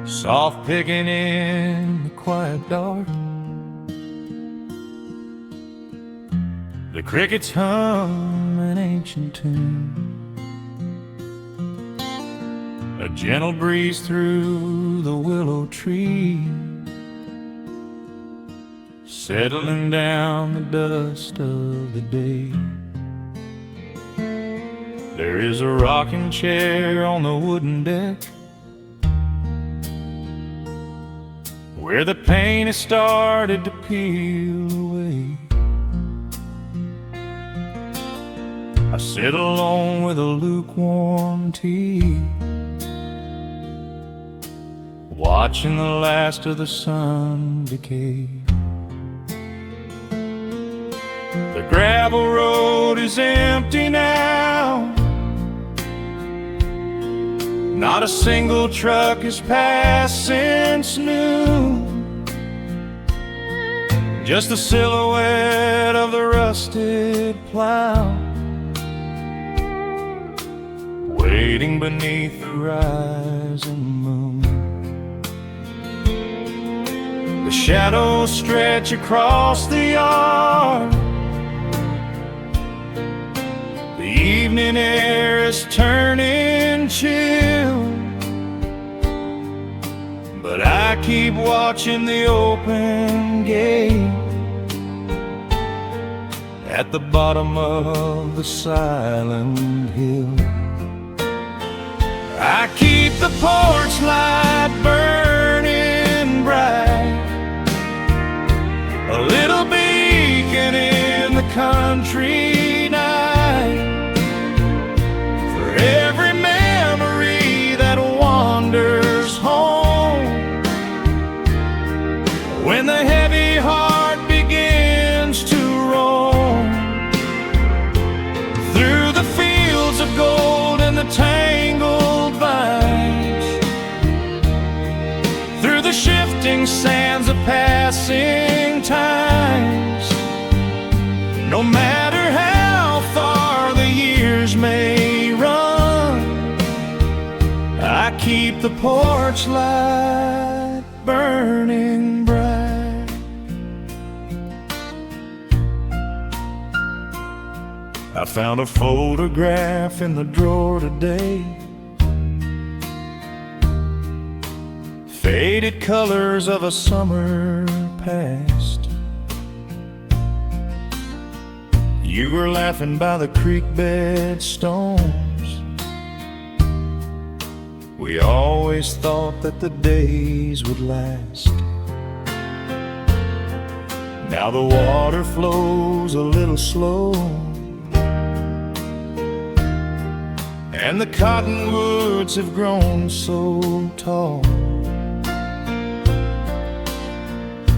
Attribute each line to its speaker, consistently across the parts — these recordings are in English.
Speaker 1: soft picking in the quiet dark. The crickets hum an ancient tune, a gentle breeze through the willow tree, settling down the dust of the day. There is a rocking chair on the wooden deck, where the paint has started to peel away. I sit alone with a lukewarm tea, watching the last of the sun decay. The gravel road is empty now, not a single truck has passed since noon, just the silhouette of the rusted plow, waiting beneath the rising moon. The shadows stretch across the yard, the evening air is turning chill, but I keep watching the open gate at the bottom of the silent hill. I keep the porch light burning bright, a little beacon in the country night, for every memory that wanders home, when the heavy heart begins to roam through the fields of gold and the tangled vines, through the shifting sands of passing times. No matter how far the years may run, I keep the porch light burning bright. I found a photograph in the drawer today, faded colors of a summer past. You were laughing by the creek bed stones. We always thought that the days would last. Now the water flows a little slow, and the cottonwoods have grown so tall,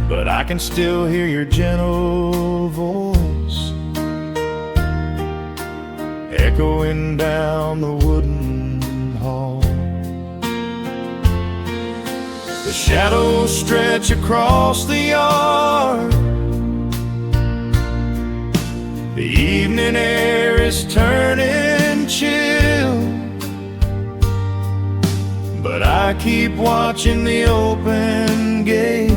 Speaker 1: but I can still hear your gentle voice echoing down the wooden hall. The shadows stretch across the yard, the evening air is turning chill, but I keep watching the open gate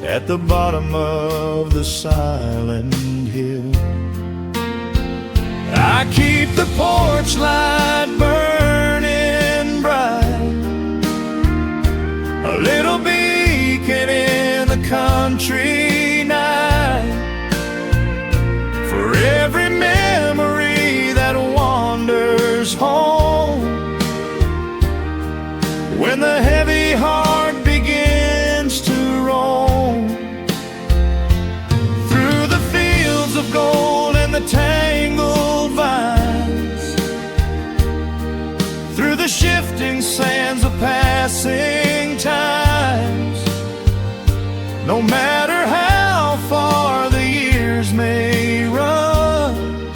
Speaker 1: at the bottom of the silent hill. I keep the porch light burning bright, a little beacon in the country night, for every memory that wanders home, when the heavy heart begins to roam through the fields of gold and the tangled vines, through the shifting sands of passing times. No matter how far the years may run,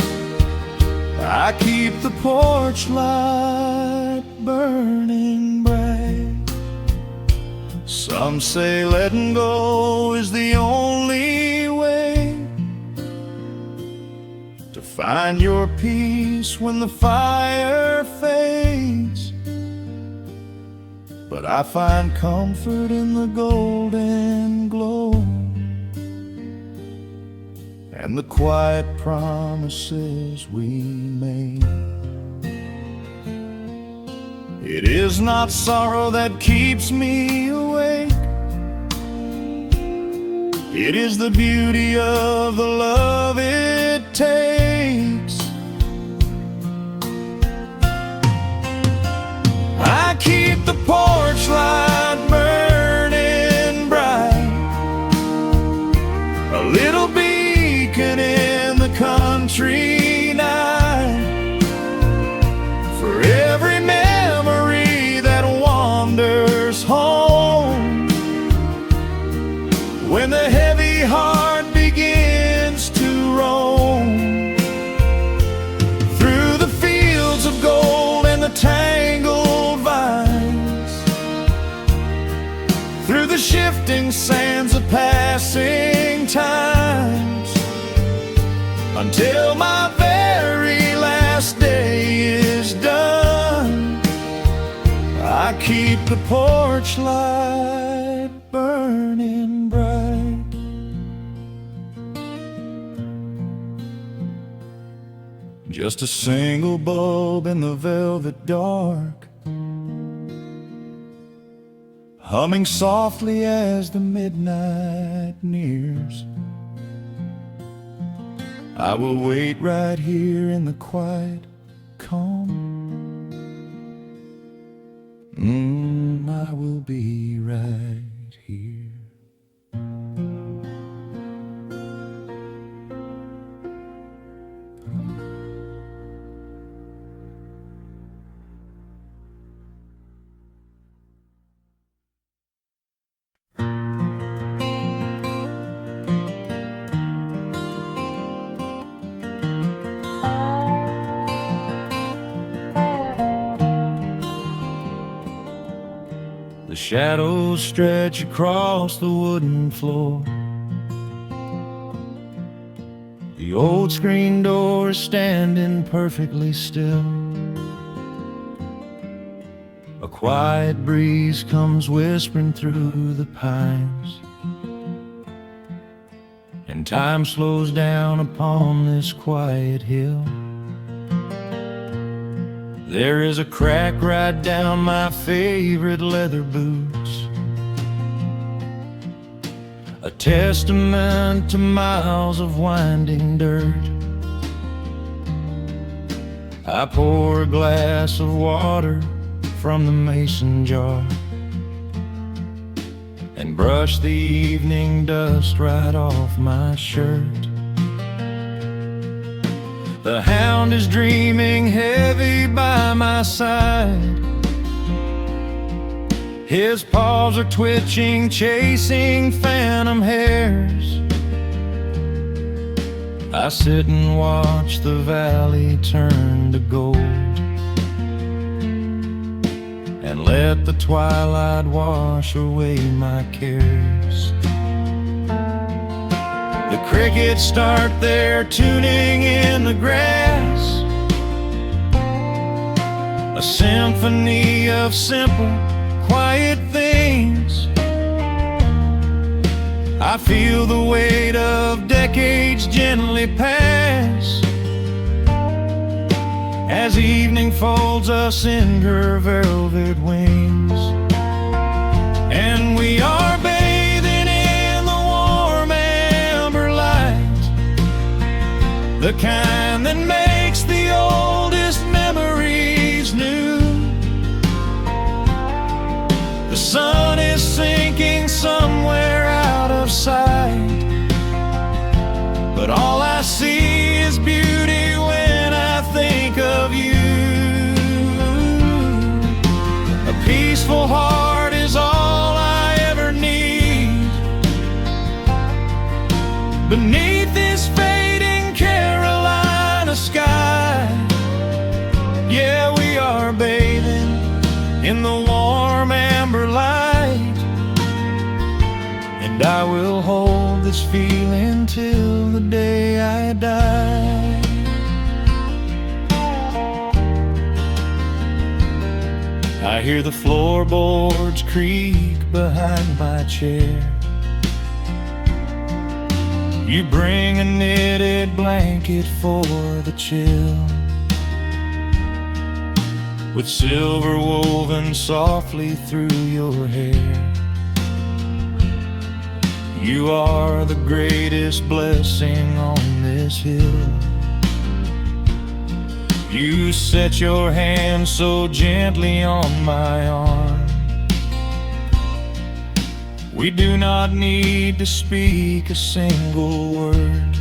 Speaker 1: I keep the porch light burning bright. Some say letting go is the only way to find your peace when the fire fades. but I find comfort in the golden glow and the quiet promises we made. It is not sorrow that keeps me awake. It is the beauty of the love it takes. I keep the porch light burning bright, a little beacon in the country night, for every memory that wanders home. When the heavy heart begins to roam through the fields of gold and the tangled vines, through the shifting sands of passing times, until my very last day is done, I keep the porch light burning bright. Just a single bulb in the velvet dark, humming softly as the midnight nears. I will wait right here in the quiet calm. I will be right here. The shadows stretch across the wooden floor. The old screen door is standing perfectly still. A quiet breeze comes whispering through the pines, and time slows down upon this quiet hill. There is a crack right down my favorite leather boots, a testament to miles of winding dirt. I pour a glass of water from the mason jar and brush the evening dust right off my shirt. The hound is dreaming heavy by my side. His paws are twitching, chasing phantom hares. I sit and watch the valley turn to gold and let the twilight wash away my cares. The crickets start their tuning in the grass, a symphony of simple, quiet things. I feel the weight of decades gently pass as evening folds us in her velvet wings. And we are bathing in the warm amber light, the kind that makes the oldest memories new. The sun is sinking somewhere out of sight, but all I see is beauty when I think of you. A peaceful heart is all I ever need beneath this fading Carolina sky. Yeah, we are bathing in the warm amber light, and I will hold this feeling till the day I die. I I hear the floorboards creak behind my chair. You bring a knitted blanket for the chill, with silver woven softly through your hair. You are the greatest blessing on this hill. You set your hand so gently on my arm. We do not need to speak a single word.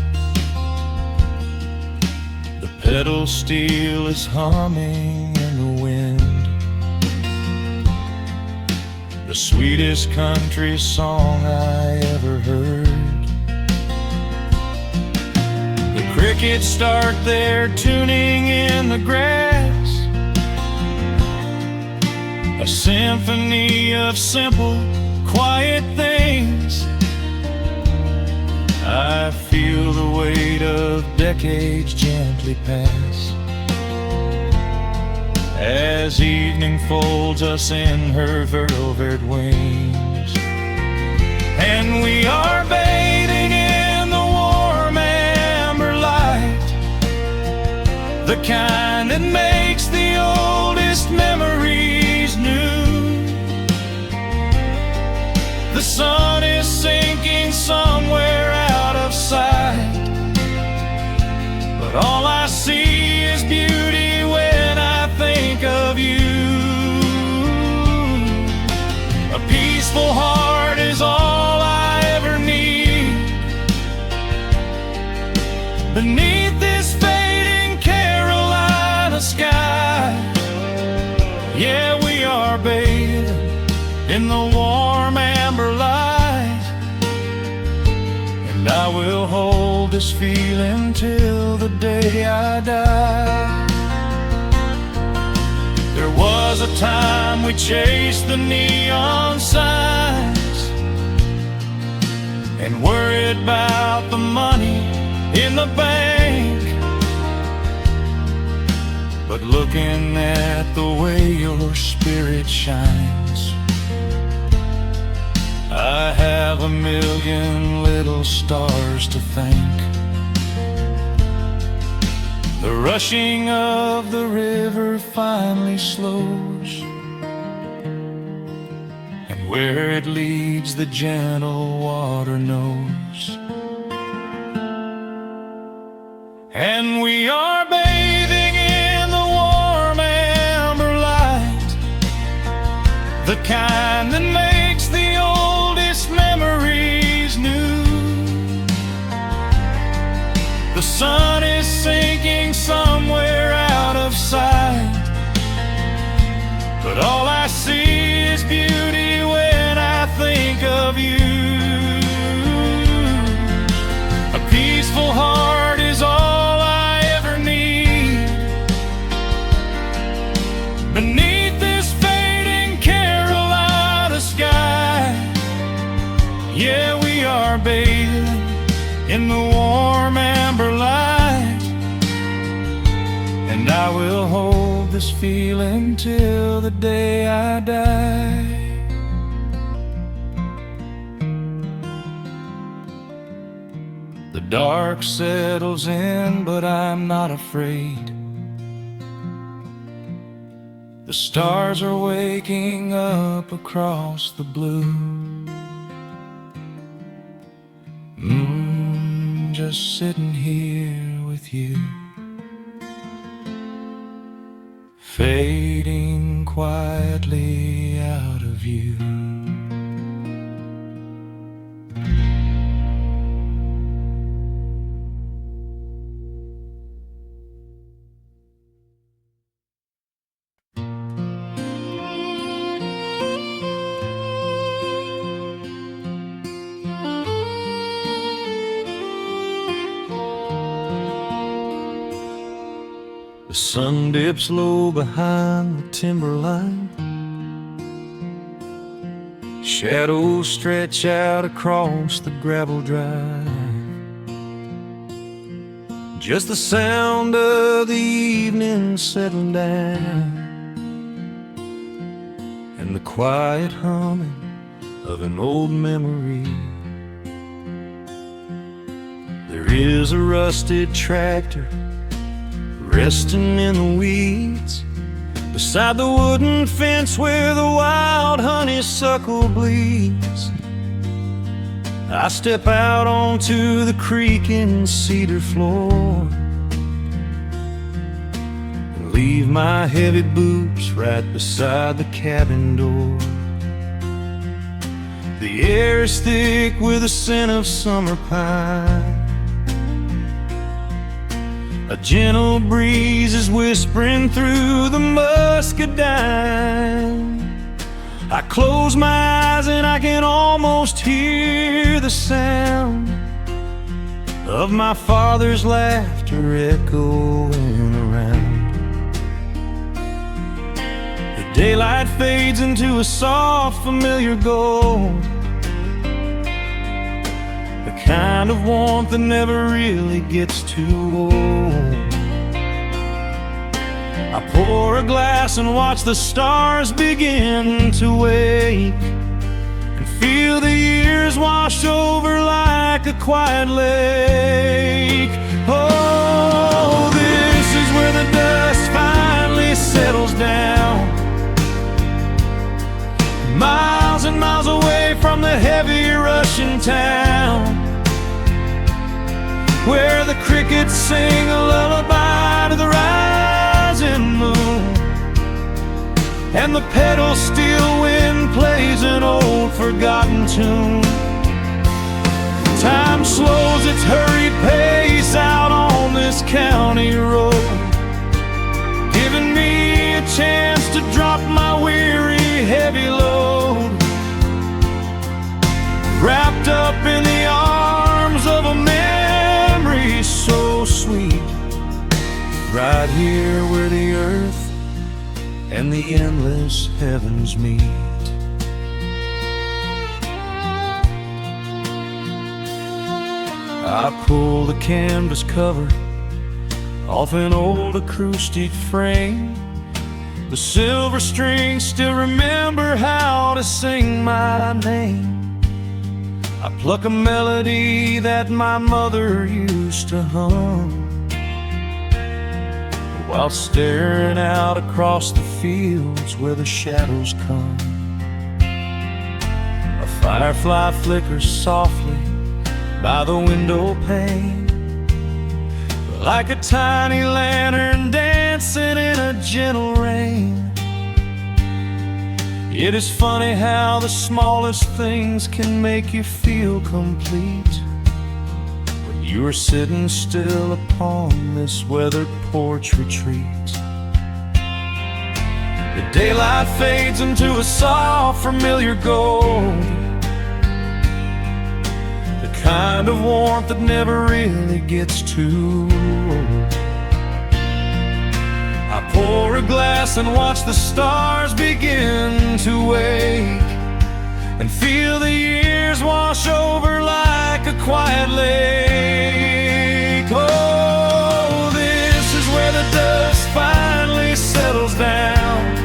Speaker 1: The pedal steel is humming in the wind, the sweetest country song I ever heard. The crickets start their tuning in the grass, a symphony of simple, quiet things. I feel the weight of decades gently pass, as evening folds us in her velvet wings. And we are bathing in the warm amber light, the kind that makes the oldest memories new. The sun is sinking somewhere out of sight, but all I see is beauty when I think of you. A peaceful heart is all I ever need. Beneath this fading Carolina sky, yeah, we are bathing in the warm amber light, and I will hold this feeling till the day I die. There was a time we chased the neon signs and worried about the money in the bank, but looking at the way your spirit shines, I have a million little stars to thank. The rushing of the river finally slows, and where it leads the gentle water knows. And we are bathing in the warm amber light, the kind that makes the oldest memories new. The sun is sinking somewhere out of sight, but all I see is beauty when I think of you. A peaceful heart is all I ever need. Beneath this fading Carolina sky, yeah, we are bathing in the warm amber light, and I will hold this feeling till the day I die. The dark settles in, but I'm not afraid. The stars are waking up across the blue. Just sitting here with you, fading quietly out of view. The sun dips low behind the timberline. Shadows stretch out across the gravel drive. Just the sound of the evening settling down. quiet humming of an old memory. There is a rusted tractor resting in the weeds beside the wooden fence where the wild honeysuckle bleeds. I step out onto the creaking cedar floor and leave my heavy boots right beside the cabin door. The air is thick with the scent of summer pine. A gentle breeze is whispering through the muscadine. I close my eyes and I can almost hear the sound of my father's laughter echoing around. The daylight fades into a soft, familiar gold, the kind of warmth that never really gets too old. I pour a glass and watch the stars begin to wake, and feel the years wash over like a quiet lake. Oh, this is where the dust finally settles down, miles and miles away from the heavy Russian town, where the crickets sing a lullaby to the rising moon, and the pedal steel wind plays an old forgotten tune. Time slows its hurried pace out on this county road, giving me a chance to drop my weary heavy load, wrapped up in the arms of a memory so sweet, right here where the earth and the endless heavens meet. I pull the canvas cover off an old acoustic frame. The silver strings still remember how to sing my name. I pluck a melody that my mother used to hum while staring out across the fields where the shadows come. A firefly flickers softly by the window pane, like a tiny lantern dancing in a gentle rain. It is funny how the smallest things can make you feel complete when you are sitting still upon this weathered porch retreat. The daylight fades into a soft, familiar gold, the kind of warmth that never really gets too old. I pour a glass and watch the stars begin to wake, and feel the years wash over like a quiet lake. Oh, this is where the dust finally settles down,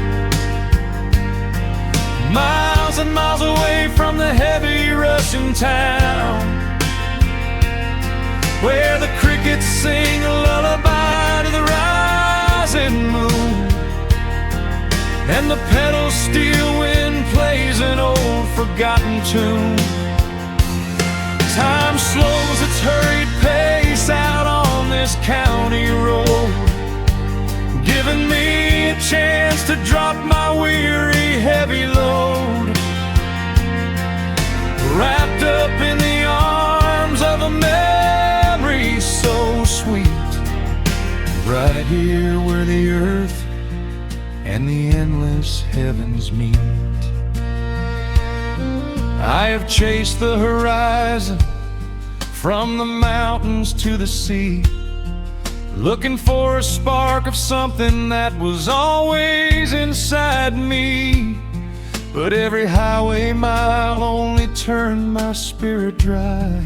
Speaker 1: miles and miles away from the heavy Russian town, where the crickets sing a lullaby to the rising moon, and the pedal steel wind plays an old forgotten tune. Time slows its hurried pace out on this county road, giving me a chance to drop my weary heavy load, wrapped up in the arms of a memory so sweet, right here where the earth and the endless heavens meet. I have chased the horizon from the mountains to the sea, looking for a spark of something that was always inside me. But every highway mile only turned my spirit dry,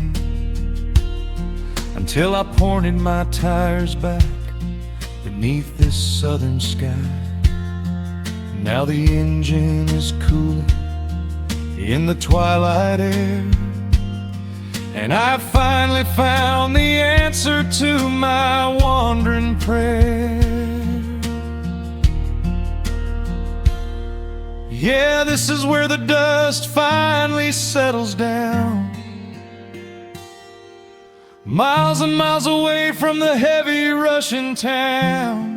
Speaker 1: until I pointed my tires back beneath this southern sky. Now the engine is cooling in the twilight air, and I finally found the answer to my wandering prayer. Yeah, this is where the dust finally settles down, miles and miles away from the heavy Russian town,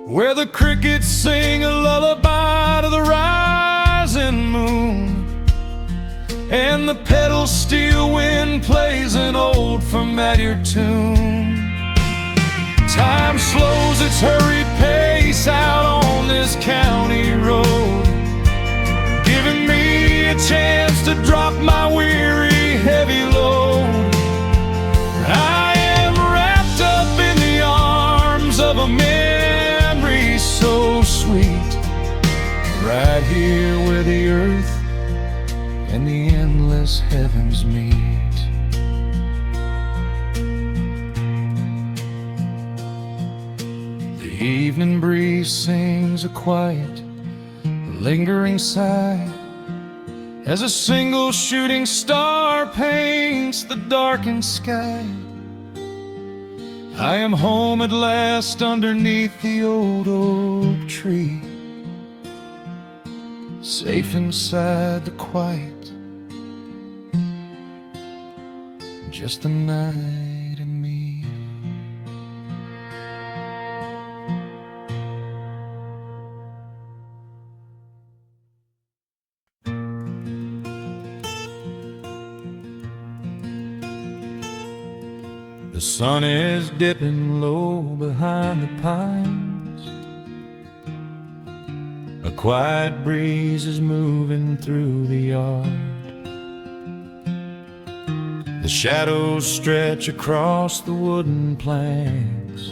Speaker 1: where the crickets sing a lullaby to the rising moon, and the pedal steel wind plays an old familiar tune. Time slows its hurried pace out on this county road, giving me a chance to drop my weary, heavy load. I am wrapped up in the arms of a memory so sweet, right here where the earth and the endless heavens meet. The evening breeze sings a quiet, lingering sigh as a single shooting star paints the darkened sky. I am home at last underneath the old oak tree, safe inside the quiet, just the night and me. The sun is dipping low behind the pines. A quiet breeze is moving through the yard. The shadows stretch across the wooden planks,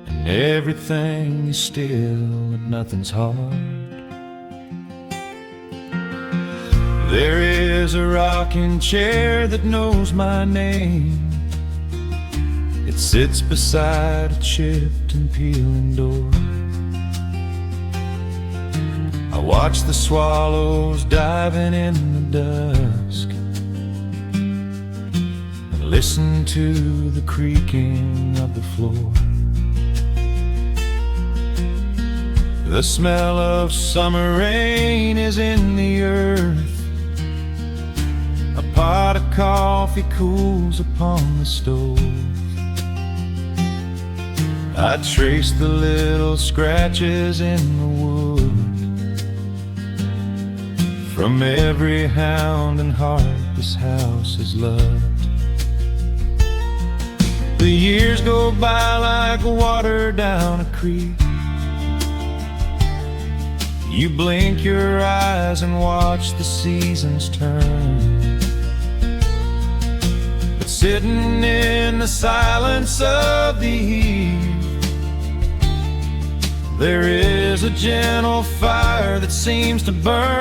Speaker 1: and everything is still and nothing's hard. There is a rocking chair that knows my name. It sits beside a chipped and peeling door. I watch the swallows diving in the dusk, and listen to the creaking of the floor. The smell of summer rain is in the earth. A pot of coffee cools upon the stove. I trace the little scratches in the wood from every hound and heart this house has loved. The years go by like water down a creek. You blink your eyes and watch the seasons turn. But sitting in the silence of the eve, there is a gentle fire that seems to burn.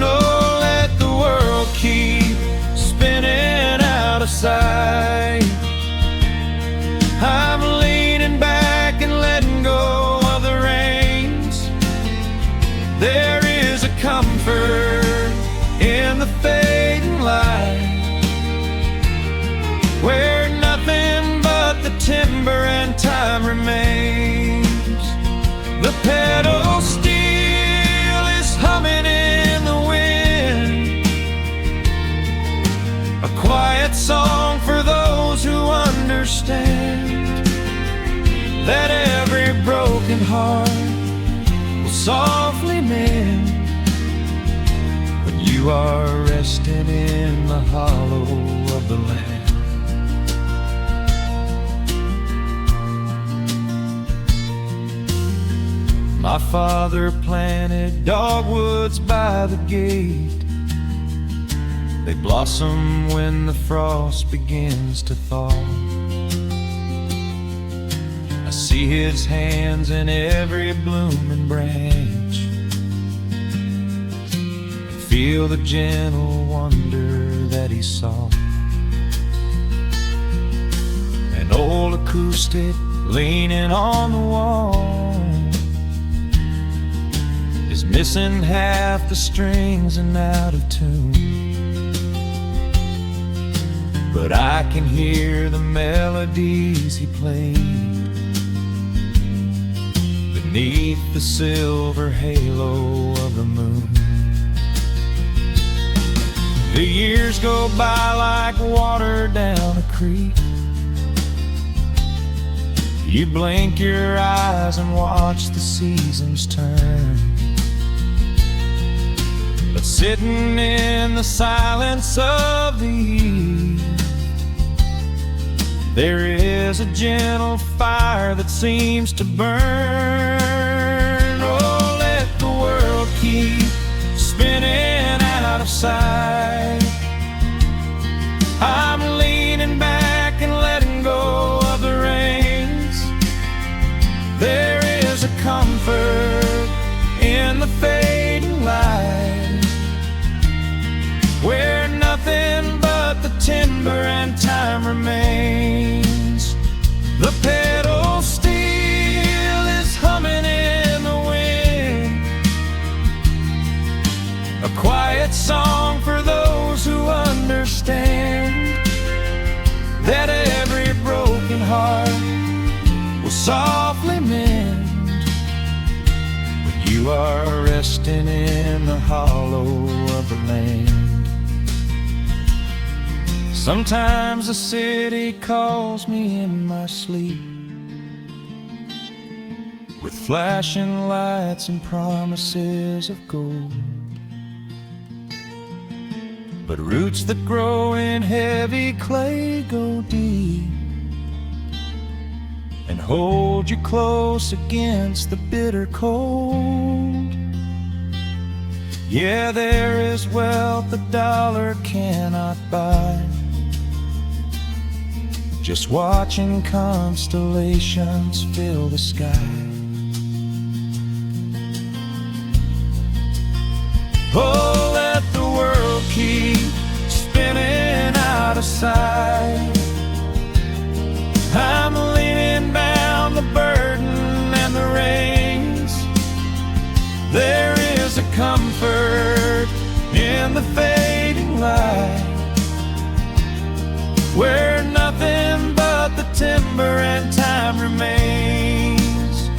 Speaker 1: Oh, let the world keep spinning out of sight. I'm leaning back and letting go of the reins. There is a comfort in the fading light, where nothing but the timber and time remains. The pedal steel is humming in the wind, a quiet song for those who understand that every broken heart will softly mend when you are resting in the hollow of the land. My father planted dogwoods by the gate. They blossom when the frost begins to thaw. I see his hands in every blooming branch, and feel the gentle wonder that he saw. An old acoustic leaning on the wall, is missing half the strings and out of tune. But I can hear the melodies he played beneath the silver halo of the moon. The years go by like water down a creek. You blink your eyes and watch the seasons turn. But sitting in the silence of the eve, there is a gentle fire that seems to burn. Oh, let the world keep spinning out of sight. I'm leaning back and letting go of the reins. There is a comfort in the fading light, where nothing but the timber and time remains. The pedal steel is humming in the wind, a quiet song for those who understand that every broken heart will softly mend when you are resting in the hollow of the land. Sometimes the city calls me in my sleep, with flashing lights and promises of gold. But roots that grow in heavy clay go deep and hold you close against the bitter cold. Yeah, there is wealth a dollar cannot buy, just watching constellations fill the sky. Oh, let the world keep spinning out of sight. I'm leaning down the burden and the reins. There is a comfort in the fading light, where nothing but the timber and time remains.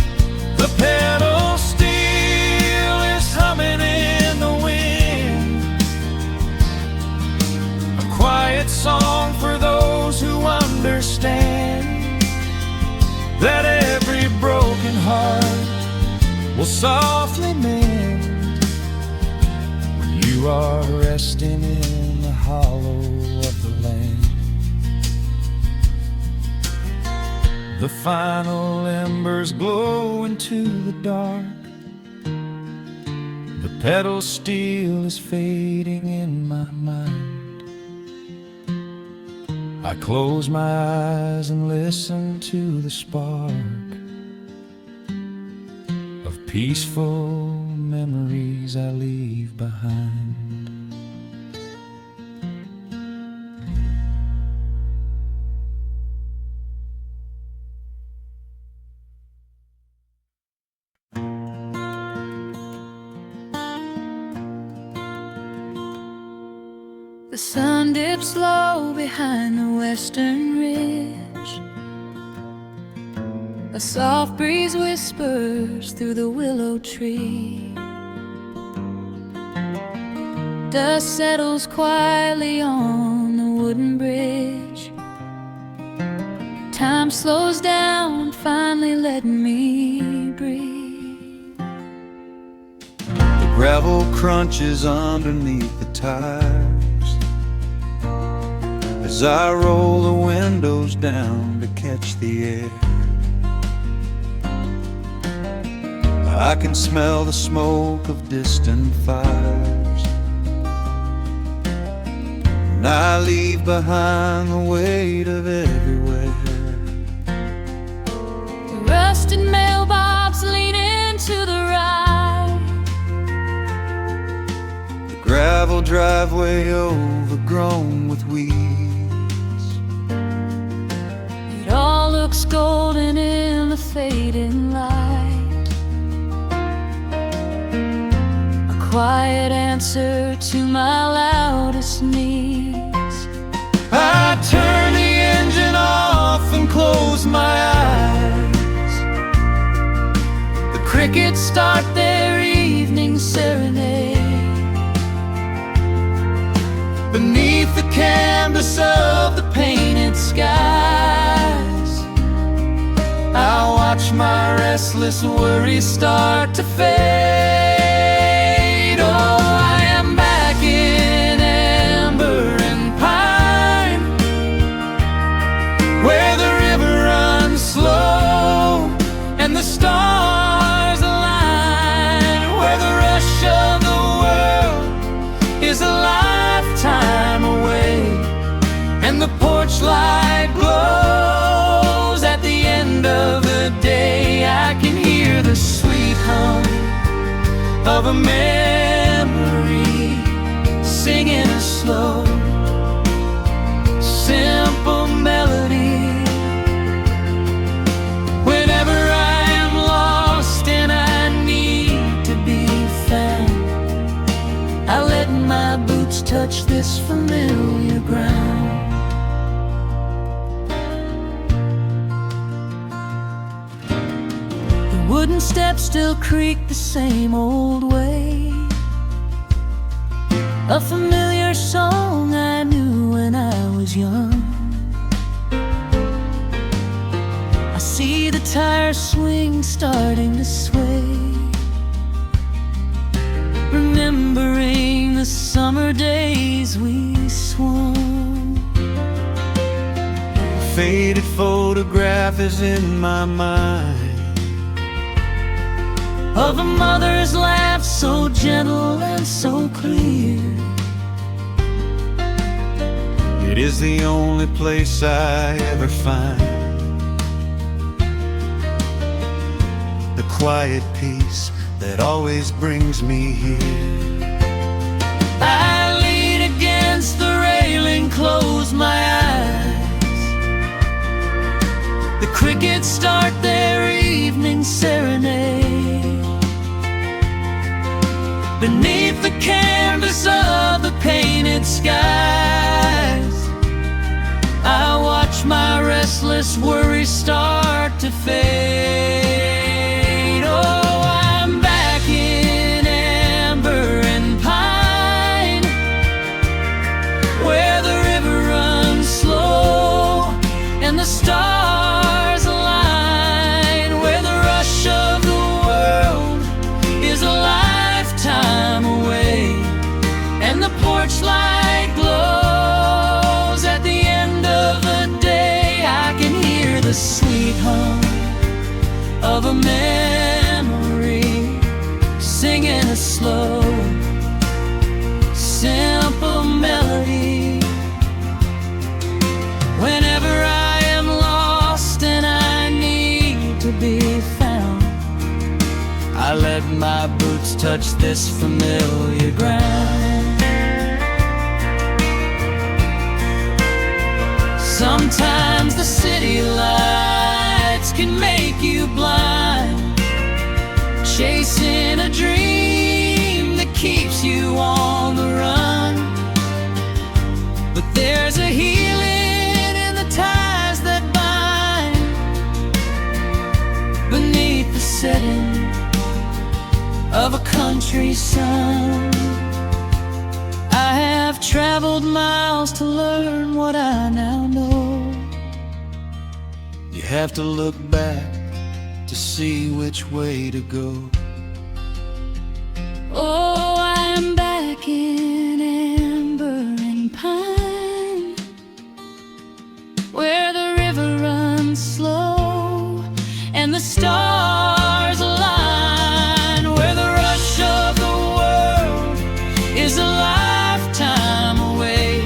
Speaker 1: The pedal steel is humming in the wind, a quiet song for those who understand that every broken heart will softly mend when you are resting in the hollow of the land. The final embers glow into the dark. The pedal steel is fading in my mind. I close my eyes and listen to the spark of peaceful memories I leave behind.
Speaker 2: The sun dips low behind the western ridge. A soft breeze whispers through the willow tree. Dust settles quietly on the wooden bridge. Time slows down, finally letting me breathe.
Speaker 3: The gravel crunches underneath the tires as I roll the windows down to catch the air. I can smell the smoke of distant fires, and I leave behind the weight of everywhere.
Speaker 2: The rusted mailbox leaning to the right,
Speaker 3: The gravel driveway overgrown with weeds.
Speaker 2: it all looks golden in fading light, a quiet answer to my loudest needs.
Speaker 1: I turn the engine off and close my eyes. The crickets start their evening serenade. Beneath the canvas of the painted skies, I watch my restless worries start to fade. Oh, I am back in amber and pine, where the river runs slow and the stars align, where the rush of the world is a lifetime away, and the porch light glows at the end of the day. I can hear the sweet hum of a memory singing a slow, simple melody. Whenever I am lost and I need to be found, I let my boots touch this familiar ground. The wooden steps still creak the same old way, a familiar song I knew when I was young. I see the tire swing starting to sway, remembering the summer days we swung.
Speaker 3: A faded photograph is in my mind
Speaker 2: of a mother's laugh so gentle and so clear.
Speaker 3: It is the only place I ever find the quiet peace that always brings me here.
Speaker 2: I lean against the railing, close my eyes. The crickets start their evening serenade. Beneath the canvas of the painted skies, I watch my restless worries start to fade. Oh, I'm back in amber and pine, where the river runs slow and the stars align, where the rush of the world is a lifetime away, and the porch light glows at the end of the day. I can hear the sweet hum of a memory singing a slow, simple melody. Whenever I am lost and I need to be found, I let my boots touch this familiar ground. Sometimes the city lights can make you blind, chasing a dream that keeps you on the run. But there's a healing in the ties that bind beneath the setting of a country sun. I have traveled miles to learn what I now know.
Speaker 3: You have to look back to see which way to go.
Speaker 2: Oh, I am back in amber and pine, where the river runs slow and the stars align, where the rush of the world is a lifetime away,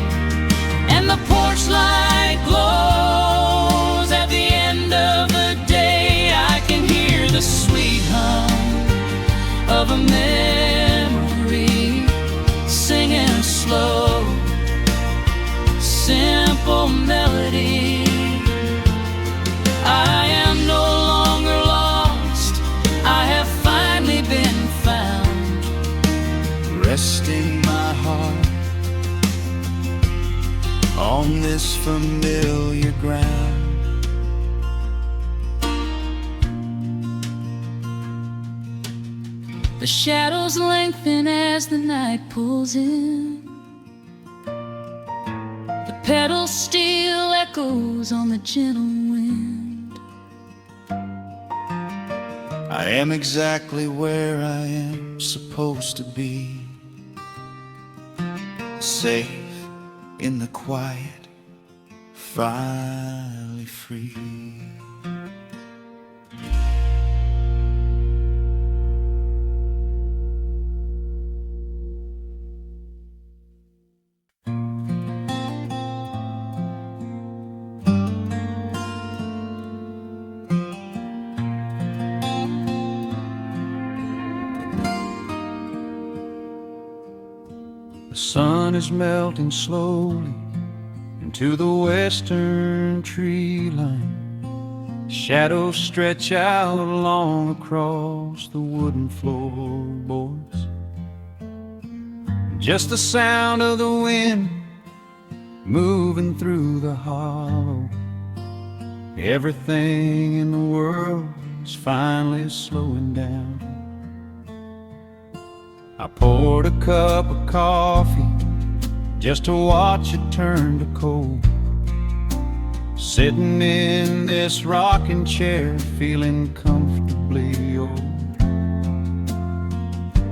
Speaker 2: and the porch light glows at the end of the day. I can hear the sweet hum of a memory singing a slow, simple melody. I am no longer
Speaker 3: on this familiar ground.
Speaker 2: The shadows lengthen as the night pulls in. The pedal steel echoes on the gentle wind.
Speaker 3: I am exactly where I am supposed to be, safe in the quiet, finally free. The sun is melting slowly into the western tree line. Shadows stretch out long across the wooden floorboards. Just the sound of the wind moving through the hollow. Everything in the world is finally slowing down. I poured a cup of coffee just to watch it turn to cold. Sitting in this rocking chair, feeling comfortably old.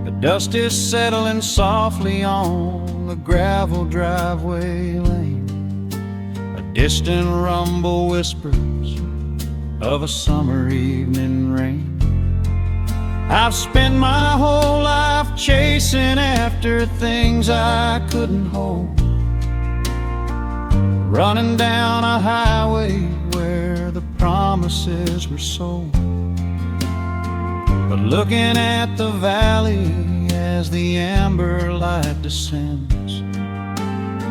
Speaker 3: The dust is settling softly on the gravel driveway lane. A distant rumble whispers of a summer evening rain. I've spent my whole life chasing after things I couldn't hold, running down a highway where the promises were sold. But looking at the valley as the amber light descends,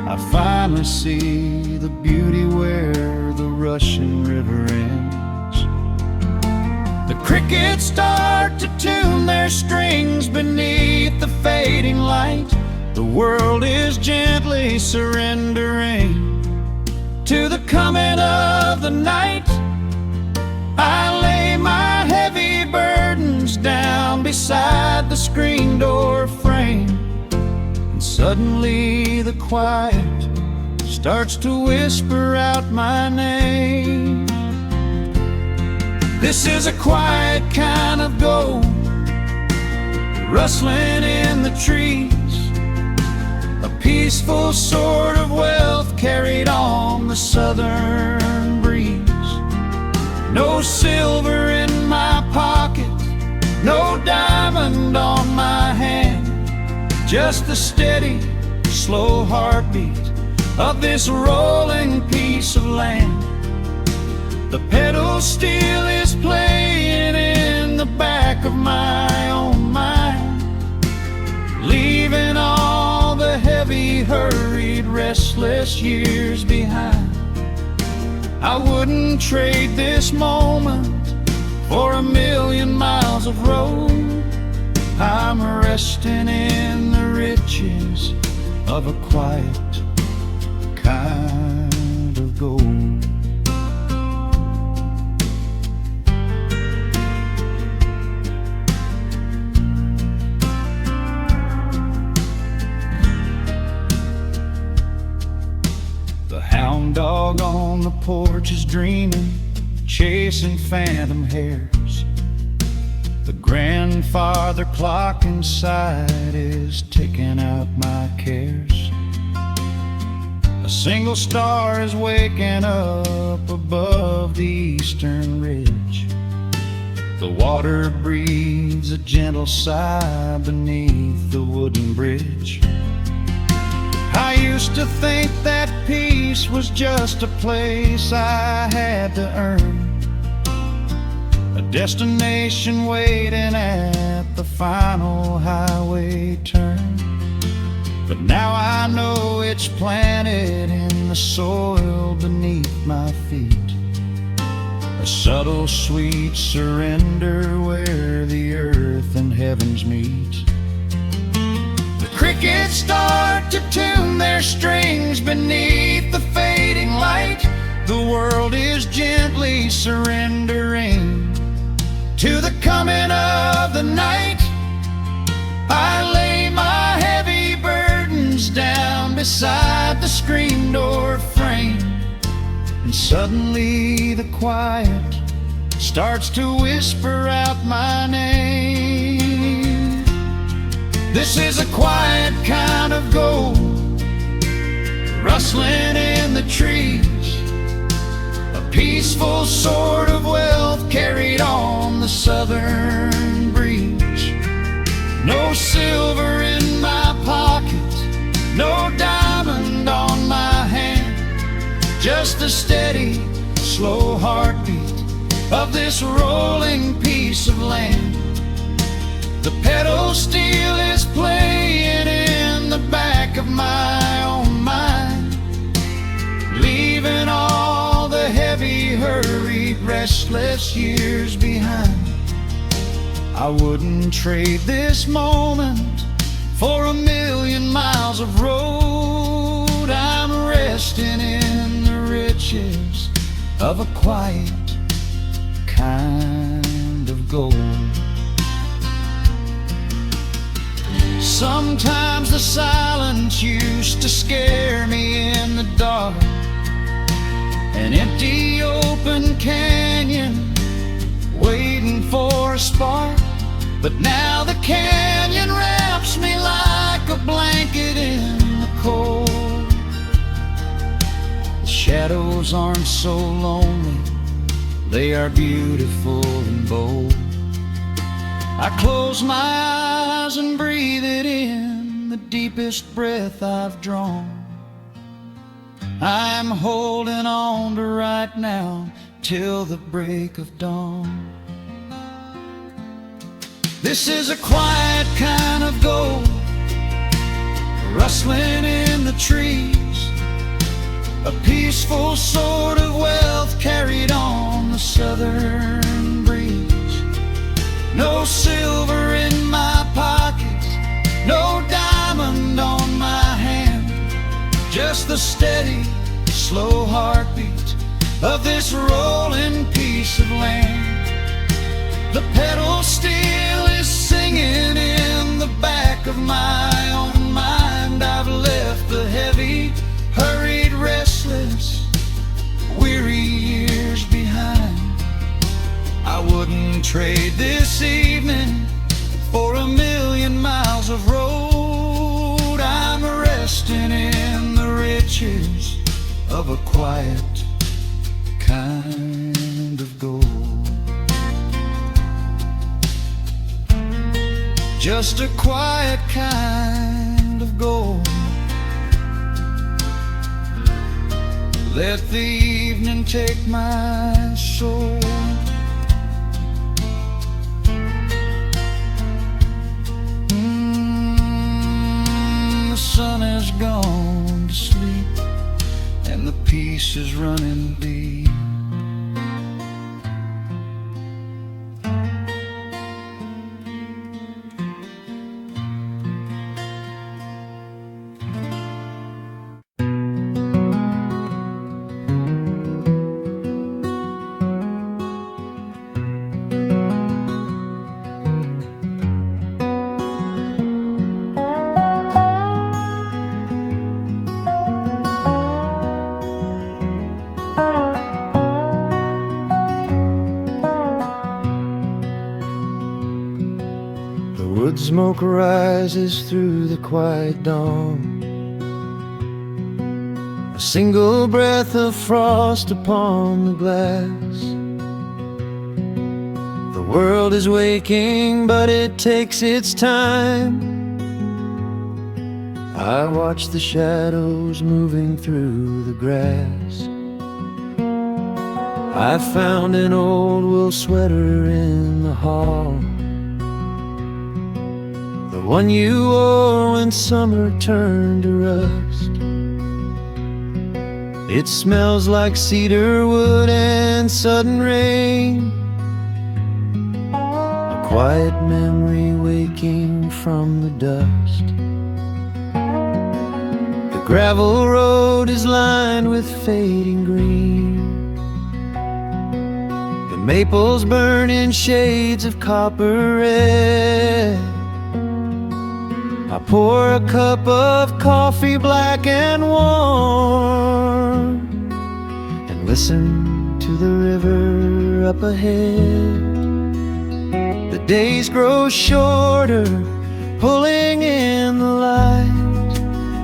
Speaker 3: I finally see the beauty where the rushing river ends. The crickets start to tune their strings beneath the fading light. The world is gently surrendering to the coming of the night. I lay my heavy burdens down beside the screen door frame, and suddenly the quiet starts to whisper out my name. This is a quiet kind of gold, rustling in the trees, a peaceful sort of wealth carried on the southern breeze. No silver in my pocket, no diamond on my hand, just the steady, slow heartbeat of this rolling piece of land. The pedal steel is playing in the back of my own mind, leaving all the heavy, hurried, restless years behind. I wouldn't trade this moment for 1,000,000 miles of road. I'm resting in the riches of a quiet kind of gold. Hound dog on the porch is dreaming, chasing phantom hares. The grandfather clock inside is ticking out my cares. A single star is waking up above the eastern ridge. The water breathes a gentle sigh beneath the wooden bridge. I used to think that peace was just a place I had to earn, a destination waiting at the final highway turn. But now I know it's planted in the soil beneath my feet, a subtle sweet surrender where the earth and heavens meet. Crickets start to tune their strings beneath the finally surrendering to the coming of the night, I lay my heavy burdens down beside the screen door frame, and suddenly the quiet starts to whisper out my name. This is a quiet kind of gold, rustling in the trees, a peaceful sort of wealth carried on the southern breeze. No silver in my pocket, no diamond on my hand, just a steady, slow heartbeat of this rolling piece of land. The pedal steel is playing in the back of my own mind, leaving all the heavy, hurried, restless years behind. I wouldn't trade this moment for 1,000,000 miles of road. I'm resting in the riches of a quiet kind of gold. Sometimes the silence used to scare me in the dark, an empty open canyon waiting for a spark. But now the canyon wraps me like a blanket in the cold. The shadows aren't so lonely, they are beautiful and bold. I close my eyes and breathe it in, the deepest breath I've drawn. I'm holding on to right now till the break of dawn. This is a quiet kind of gold, rustling in the trees, a peaceful sort of wealth carried on the southern breeze. No silver in my pocket, no diamond on my hand, just the steady, slow heartbeat of this rolling piece of land. The pedal steel is singing in the back of my own mind. I've left the heavy, hurried, restless, weary years behind. I wouldn't trade this evening for 1,000,000 miles of road. I'm resting in the riches of a quiet kind of gold. Just a quiet kind of gold. Let the evening take my soul. The sun has gone to sleep and the peace is running deep. Wood smoke rises through the quiet dawn, a single breath of frost upon the glass. The world is waking, but it takes its time. I watch the shadows moving through the grass. I found an old wool sweater in the hall, the one you wore when summer turned to rust. It smells like cedar wood and sudden rain, a quiet memory waking from the dust. The gravel road is lined with fading green, Maples burn in shades of copper red. I pour a cup of coffee black and warm, and listen to the river up ahead. The days grow shorter, pulling in the light.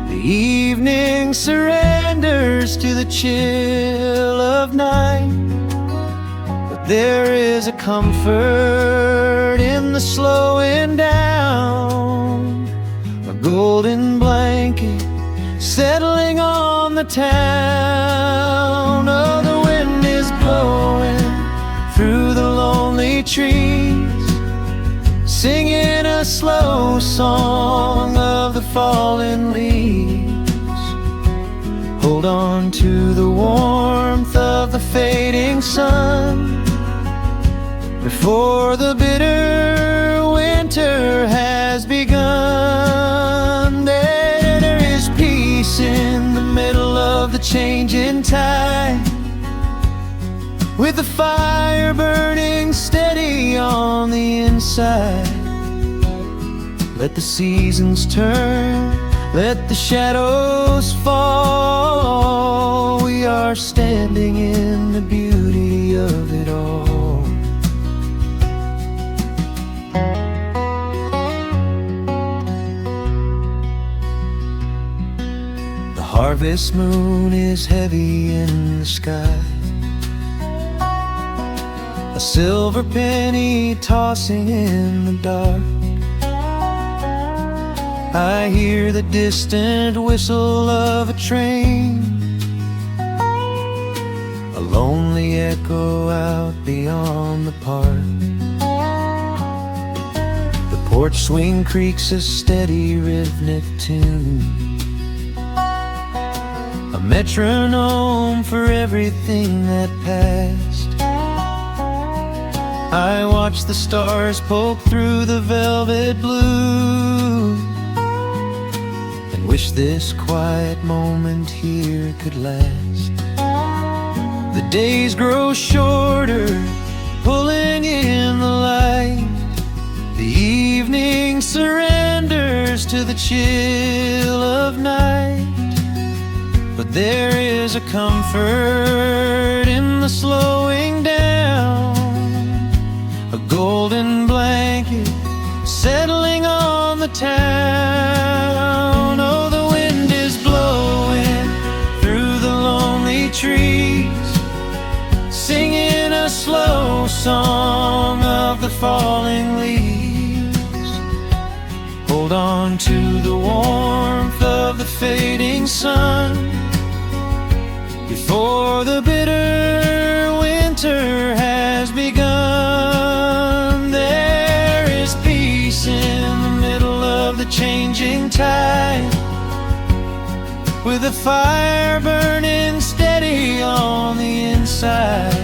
Speaker 3: The evening surrenders to the chill of night. There is a comfort in the slowing down, a golden blanket settling on the town. Oh, the wind is blowing through the lonely trees, singing a slow song of the fallen leaves. Hold on to the warmth of the fading sun before the bitter winter has begun. There is peace in the middle of the changing tide, with the fire burning steady on the inside. Let the seasons turn, let the shadows fall. We are standing in the beauty of it all. The harvest moon is heavy in the sky, a silver penny tossing in the dark. I hear the distant whistle of a train, a lonely echo out beyond the park. The porch swing creaks a steady rhythmic tune, a metronome for everything that passed. I watch the stars poke through the velvet blue, and wish this quiet moment here could last. The days grow shorter, pulling in the light. The evening surrenders to the chill of night. But there is a comfort in the slowing down, a golden blanket settling on the town. Oh, the wind is blowing through the lonely trees, singing a slow song of the falling leaves. Hold on to the warmth of the fading sun before the bitter winter has begun. There is peace in the middle of the changing tide, with a fire burning steady on the inside.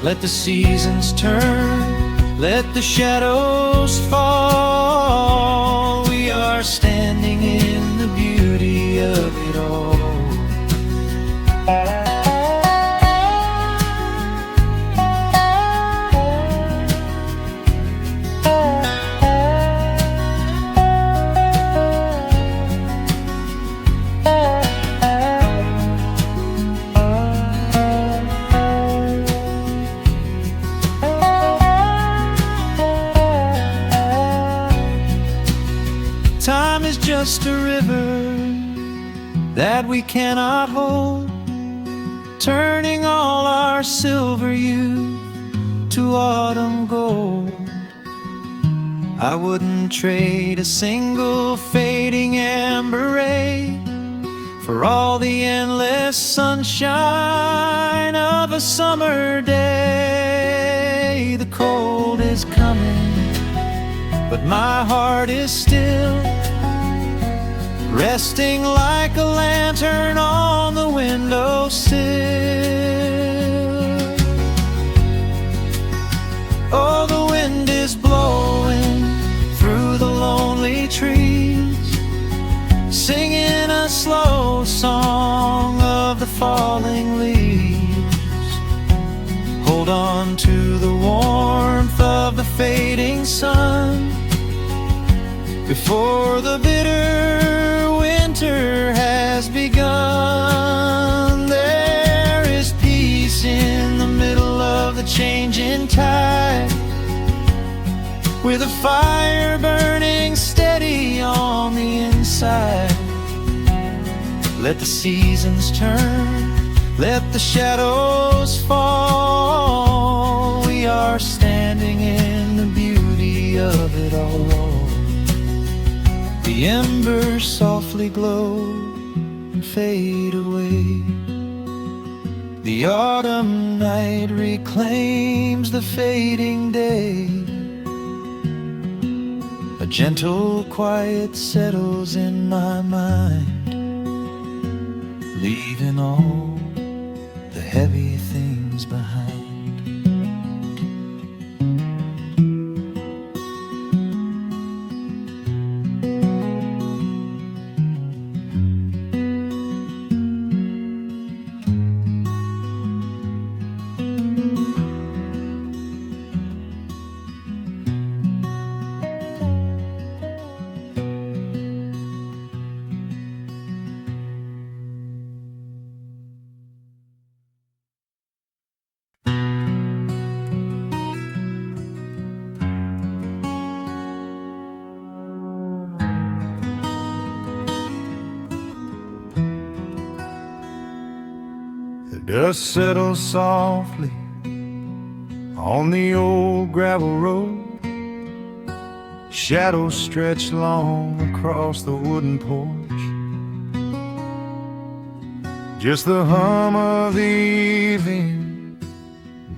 Speaker 3: Let the seasons turn, let the shadows fall. We are standing in the beauty of it all. Time is just a river that we cannot hold, turning all our silver youth to autumn gold. I wouldn't trade a single fading amber ray for all the endless sunshine of a summer day. The cold is coming, but my heart is still resting like a lantern on the windowsill. Oh, the wind is blowing through the lonely trees, singing a slow song of the falling leaves. Hold
Speaker 1: fading sun. Before the bitter winter has begun, there is peace in the middle of the changing tide, with a fire burning steady on the inside. Let the seasons turn, let the shadows fall. We are standing in the beauty of it all. The embers softly glow and fade away. The autumn night reclaims the fading day. A gentle quiet settles in my mind, leaving all the heavy things behind. The dust settles softly on the old gravel road. Shadows stretch long across the wooden porch. Just the hum of the evening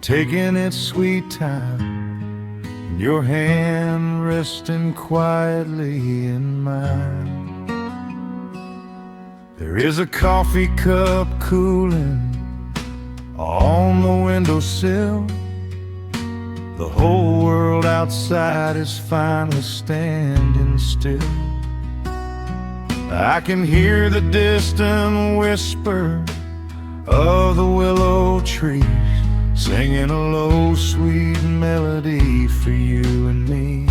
Speaker 1: taking its sweet time, and your hand resting quietly in mine. There is a coffee cup cooling on the windowsill. The whole world outside is finally standing still. I can hear the distant whisper of the willow trees, singing a low, sweet melody for you and me.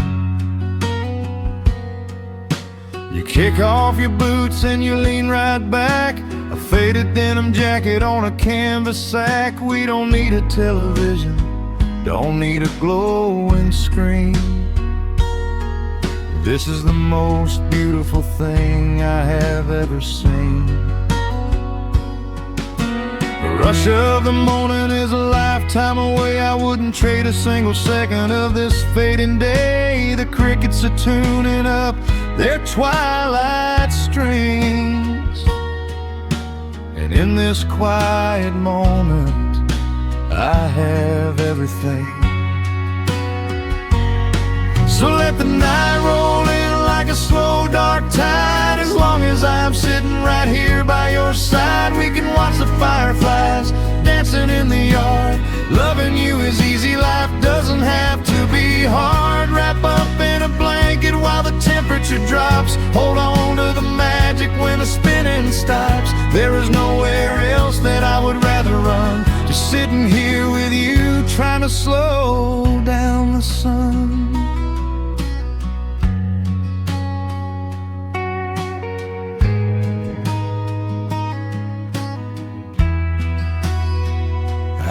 Speaker 1: You kick off your boots and you lean right back, a faded denim jacket on a canvas sack. We don't need a television, don't need a glowing screen. This is the most beautiful thing I have ever seen. The rush of the morning is a lifetime away. I wouldn't trade a single second of this fading day. The crickets are tuning up their twilight strings, and in this quiet moment I have everything. So let the night roll in like a slow dark tide. As long as I'm sitting right here by your side, we can watch the fireflies dancing in the yard. Loving you is easy, life doesn't have to be hard. Wrap up in a blanket while the temperature drops. Hold on to the magic when the spinning stops. There is nowhere else that I would rather run, just sitting here with you, trying to slow down the sun.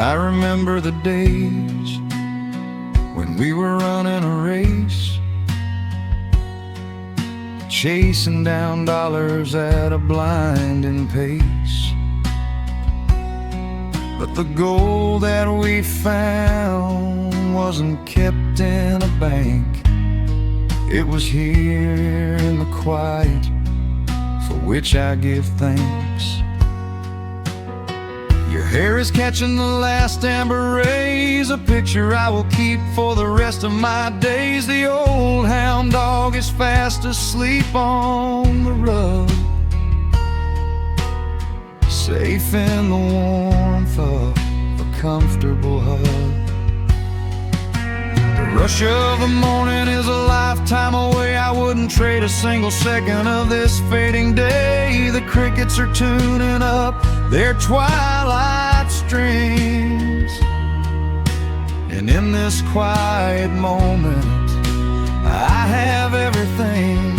Speaker 1: I remember the days when we were running a race, chasing down dollars at a blinding pace. But the gold that we found wasn't kept in a bank. It was here in the quiet, for which I give thanks. Your hair is catching the last amber rays, a picture I will keep for the rest of my days. The old hound dog is fast asleep on the rug, safe in the warmth of a comfortable hug. The rush of the morning is a lifetime away. I wouldn't trade a single second of this fading day. The crickets are tuning up their twilight strings,
Speaker 3: And in this quiet moment, I have everything.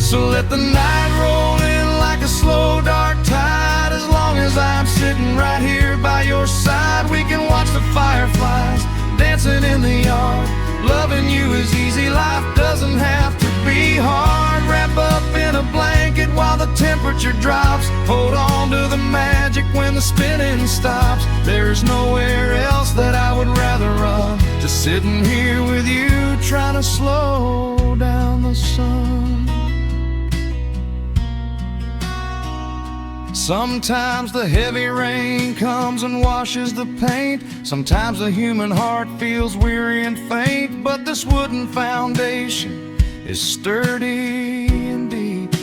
Speaker 3: So let the night roll in like a slow dark tide. As long as I'm sitting right here by your side, we can watch the fireflies dancing in the yard. Loving you is easy, life doesn't have to be hard. Wrap up in a blanket while the temperature drops. Hold on to the magic when the spinning stops. There's nowhere else that I would rather run. Just sitting here with you, trying to slow down the sun. Sometimes the heavy rain comes and washes the paint. Sometimes the human heart feels weary and faint. But this wooden foundation is sturdy and deep,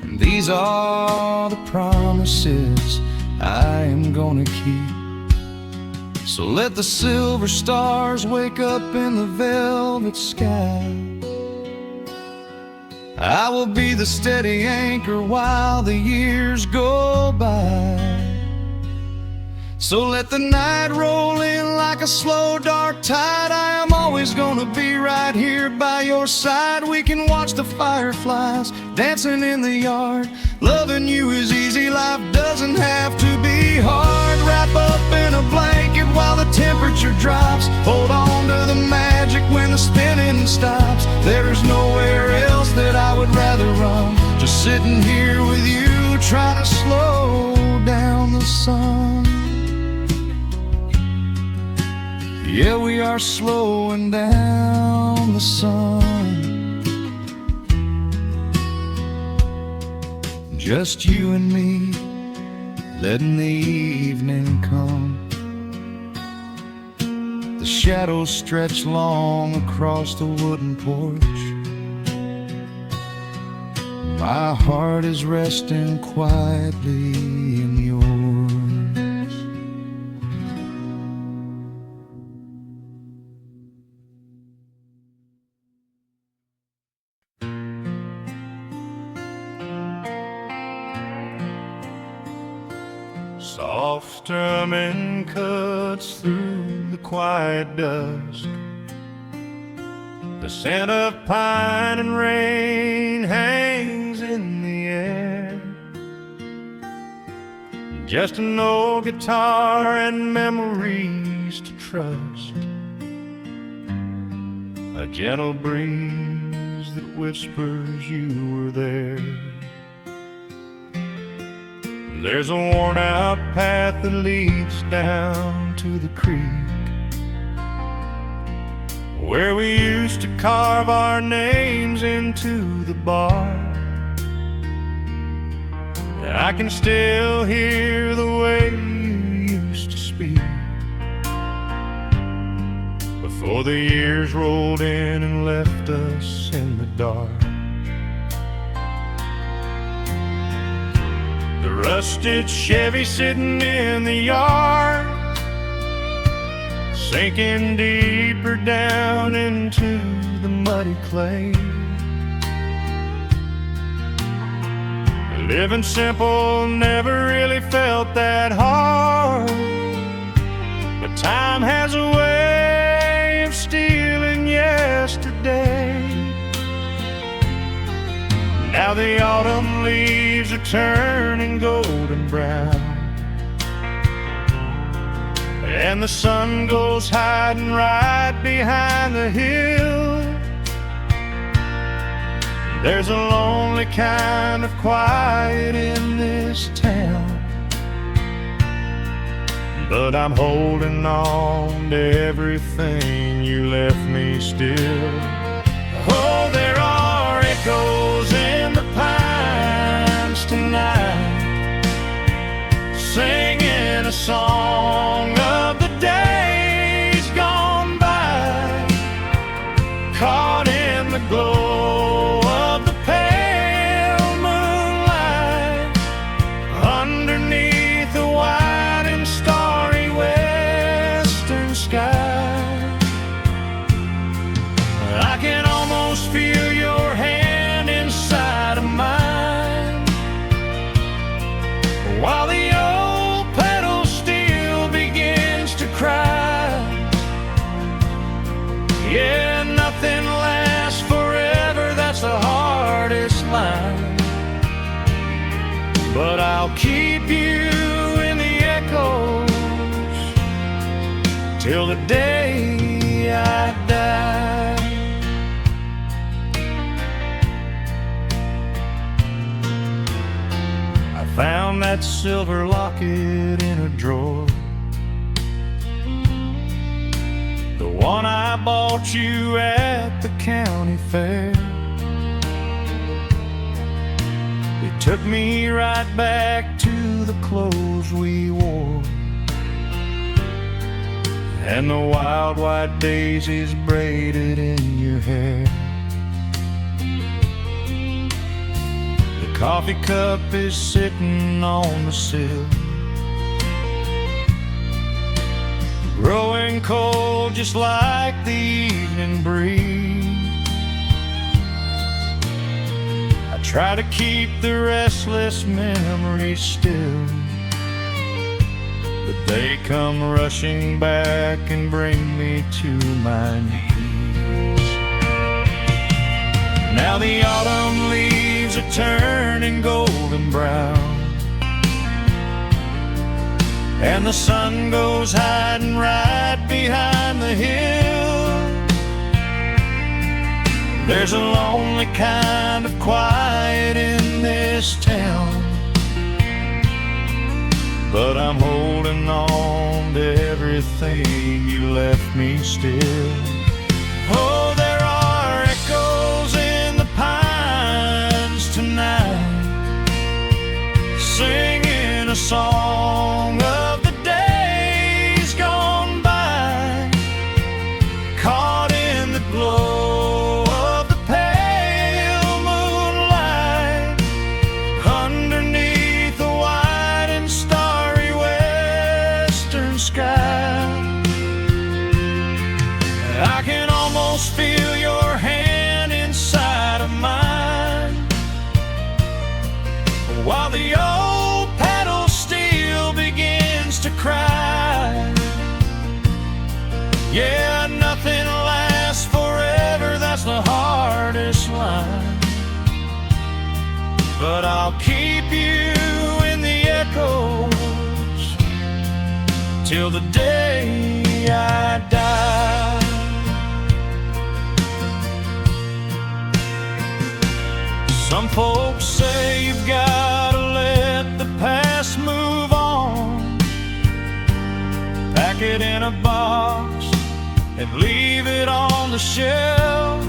Speaker 3: and these are the promises I am gonna keep. So let the silver stars wake up in the velvet sky. I will be the steady anchor while the years go by. So let the night roll in like a slow dark tide. I am always gonna be right here by your side. We can watch the fireflies dancing in the yard. Loving you is easy, life doesn't have to be hard. Wrap up in a blanket while the temperature drops. Hold on to the magic when the spinning stops. There's nowhere else that I would rather run. Just sitting here with you, trying to slow down the sun. Yeah, we are slowing down the sun. Just you and me, letting the evening come. The shadows stretch long across the wooden porch. My heart is resting quietly in yours. Soft strumming cuts through the quiet dusk. The scent of pine and rain hangs in the air. Just an old guitar and memories to trust. A gentle breeze that whispers you were there. There's a worn-out path that leads down to the creek, where we used to carve our names into the bark. I can still hear the way you used to speak before the years rolled in and left us in the dark. The rusted Chevy sitting in the yard, sinking deeper down into the muddy clay. Living simple never really felt that hard, but time has a way of stealing yesterday. Now the autumn leaves are turning golden brown, and the sun goes hiding right behind the hill. There's a lonely kind of quiet in this town, but I'm holding on to everything you left me still. Oh, there are echoes in the pines tonight, singing a song of the days gone by, caught in the glow of the pale moonlight, underneath the white and starry western sky. I can almost feel your hand inside of mine, but I'll keep you in the echoes till the day I die. I found that silver locket in a drawer, the one I bought you at the county fair. It took me right back to the clothes we wore and the wild white daisies braided in your hair. The coffee cup is sitting on the sill, growing cold just like the evening breeze. I try to keep the restless memories still, but they come rushing back and bring me to my knees. Now the autumn leaves are turning golden brown, and the sun goes hiding right behind the hill. There's a lonely kind of quiet in this town, but I'm holding on to everything you left me still. Oh, there are echoes in the pines tonight, singing a song of the days gone by, caught in the glow of the pale moonlight, underneath the white and starry western sky. I can almost feel your hand inside of mine, while the old pedal steel begins to cry. Yeah, nothing lasts forever, that's the hardest line, but I'll keep you in the echoes till the day I die. Some folks say you've gotta let the past move on, pack it in a box and leave it on the shelf.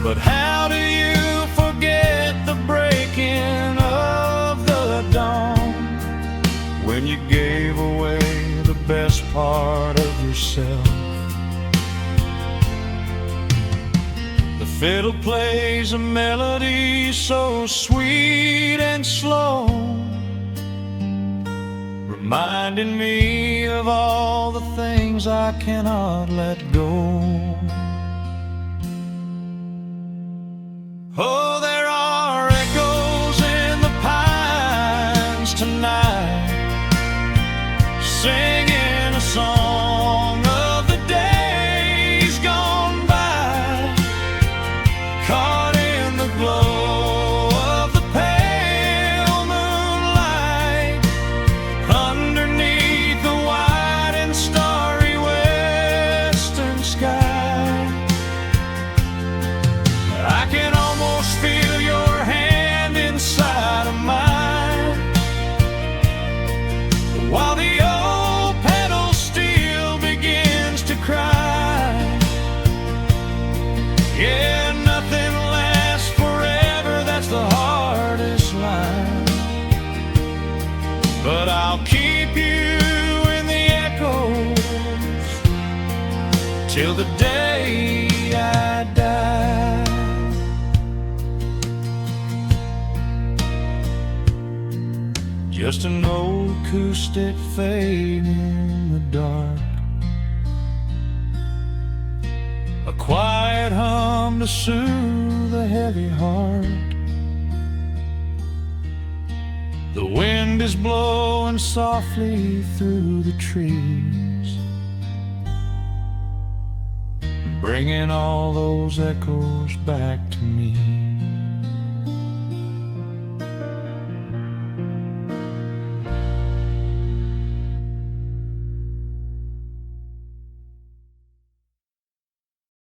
Speaker 3: But how do you forget the breaking of the dawn, when you gave away the best part of yourself? The fiddle plays a melody so sweet and slow, reminding me of all the things I cannot let go. Oh, there are echoes in the pines tonight, singing a song of the days gone by, caught in the glow of the pale moonlight, underneath the white and starry western sky. I can almost feel your hand inside of mine, while the old pedal steel begins to cry. Yeah, nothing lasts forever, that's the hardest line, but I'll keep you in the echoes till the day I die. Just an old acoustic fade in the dark, a quiet hum to soothe a heavy heart. The wind is blowing softly through the trees, bringing all those echoes back to me.